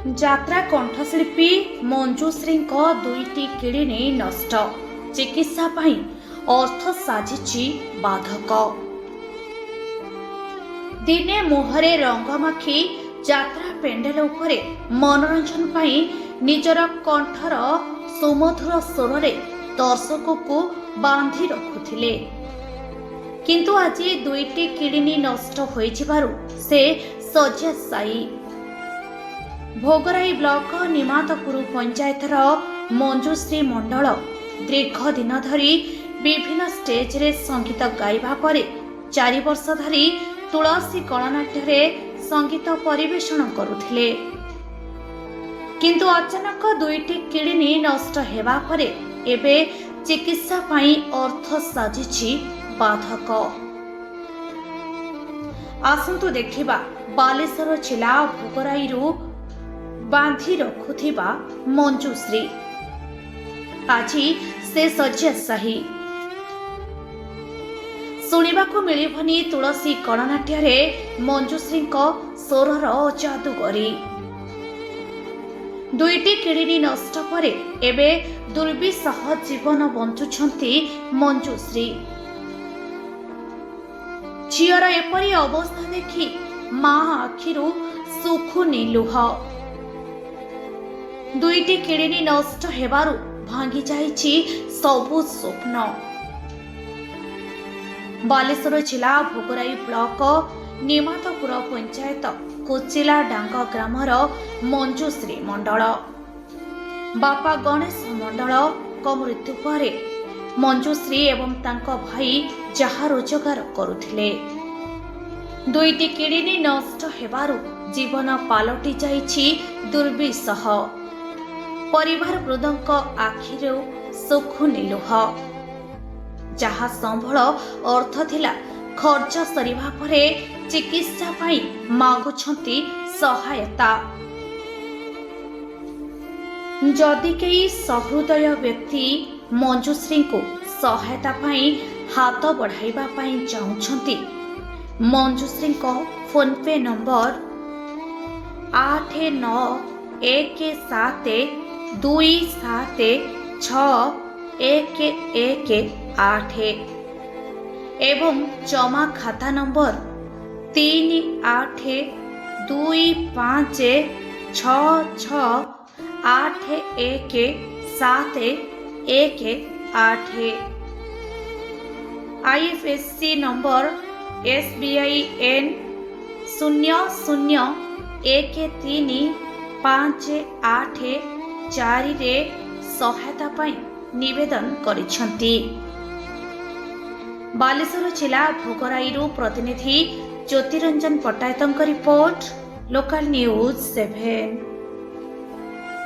ଯାତ୍ରା କଣ୍ଠଶିଳ୍ପୀ ମଞ୍ଜୁଶ୍ରୀଙ୍କ ଦୁଇଟି କିଡନୀ ନଷ୍ଟ। ଚିକିତ୍ସା ପାଇଁ ଅର୍ଥ ସାଜିଛି ବାଧକ। ଦିନେ ମୁହଁରେ ରଙ୍ଗ ମାଖି ଯାତ୍ରା ପେଣ୍ଡେଲ ଉପରେ ମନୋରଞ୍ଜନ ପାଇଁ ନିଜର କଣ୍ଠର ସୁମଧୁର ସ୍ୱରରେ ଦର୍ଶକକୁ ବାନ୍ଧି ରଖୁଥିଲେ। କିନ୍ତୁ ଆଜି ଦୁଇଟି କିଡନୀ ନଷ୍ଟ ହୋଇଯିବାରୁ ସେ ଶଯ୍ୟାଶାୟୀ। ଭୋଗରାଇ ବ୍ଲକ ନିମାତପୁର ପଞ୍ଚାୟତର ମଞ୍ଜୁଶ୍ରୀ ମଣ୍ଡଳ ଦୀର୍ଘ ଦିନ ଧରି ବିଭିନ୍ନ ଷ୍ଟେଜରେ ସଙ୍ଗୀତ ଗାଇବା ପରେ 4 ବର୍ଷ ଧରି ତୁଳସୀ ଗଣନାଟ୍ୟରେ ସଙ୍ଗୀତ ପରିବେଷଣ କରୁଥିଲେ। କିନ୍ତୁ ଅଚାନକ ଦୁଇଟି କିଡନୀ ନଷ୍ଟ ହେବା ପରେ ଏବେ ଚିକିତ୍ସା ପାଇଁ ଅର୍ଥ ସାଜିଛି ବାଧକ। ଆସନ୍ତୁ ଦେଖିବା ବାଲେଶ୍ୱର ଜିଲ୍ଲା ଭୋଗରାଇରୁ ବାନ୍ଧି ରଖୁଥିବା ମଞ୍ଜୁଶ୍ରୀ। ଆଜି ସେ ଶଯ୍ୟାଶାୟୀ। ଶୁଣିବାକୁ ମିଳିବନି ତୁଳସୀ ଗଣନାଟ୍ୟରେ ମଞ୍ଜୁଶ୍ରୀଙ୍କ ସ୍ୱରର ଯାଦୁଗରୀ। ଦୁଇଟି କିଡନୀ ନଷ୍ଟ ପରେ ଏବେ ଦୁର୍ବିସହ ଜୀବନ ବଞ୍ଚୁଛନ୍ତି ମଞ୍ଜୁଶ୍ରୀ। ଝିଅର ଏପରି ଅବସ୍ଥା ଦେଖି ମା ଆଖିରୁ ଶୁଖୁନି ଲୁହ। ଦୁଇଟି କିଡନୀ ନଷ୍ଟ ହେବାରୁ ଭାଙ୍ଗି ଯାଇଛି ସବୁ ସ୍ୱପ୍ନ। ବାଲେଶ୍ୱର ଜିଲ୍ଲା ଭୋଗରାଇ ବ୍ଲକ ନିମାତପୁର ପଞ୍ଚାୟତ କୋଚିଲା ଡାଙ୍ଗ ଗ୍ରାମର ମଞ୍ଜୁଶ୍ରୀ ମଣ୍ଡଳ। ବାପା ଗଣେଶ ମଣ୍ଡଳଙ୍କ ମୃତ୍ୟୁ ପରେ ମଞ୍ଜୁଶ୍ରୀ ଏବଂ ତାଙ୍କ ଭାଇ ଯାହା ରୋଜଗାର କରୁଥିଲେ। ଦୁଇଟି କିଡନୀ ନଷ୍ଟ ହେବାରୁ ଜୀବନ ପାଲଟି ଯାଇଛି ଦୁର୍ବିସହ। ପରିବାର ବୃଦ୍ଧଙ୍କ ଆଖିରୁ ଶୁଖୁନି ଲୁହ। ଯାହା ସମ୍ବଳ ଅର୍ଥ ଥିଲା ଖର୍ଚ୍ଚ ସରିବା ପରେ ଚିକିତ୍ସା ପାଇଁ ମାଗୁଛନ୍ତି ସହାୟତା। ଯଦି କେହି ସହୃଦୟ ବ୍ୟକ୍ତି ମଞ୍ଜୁଶ୍ରୀଙ୍କୁ ସହାୟତା ପାଇଁ ହାତ ବଢ଼ାଇବା ପାଇଁ ଚାହୁଁଛନ୍ତି, ମଞ୍ଜୁଶ୍ରୀଙ୍କ ଫୋନ୍ପେ ନମ୍ବର 8917276118 ଏବଂ ଜମା ଖାତା ନମ୍ବର 382566817118। IFSC ନମ୍ବର SBIN 00135844ରେ ସହାୟତା ପାଇଁ ନିବେଦନ କରିଛନ୍ତି। ବାଲେଶ୍ୱର ଜିଲ୍ଲା ଭୋଗରାଇରୁ ପ୍ରତିନିଧି ଜ୍ୟୋତିରଞ୍ଜନ ପଟ୍ଟନାୟକଙ୍କ ରିପୋର୍ଟ, ଲୋକାଲ ନ୍ୟୁଜ୍ 7।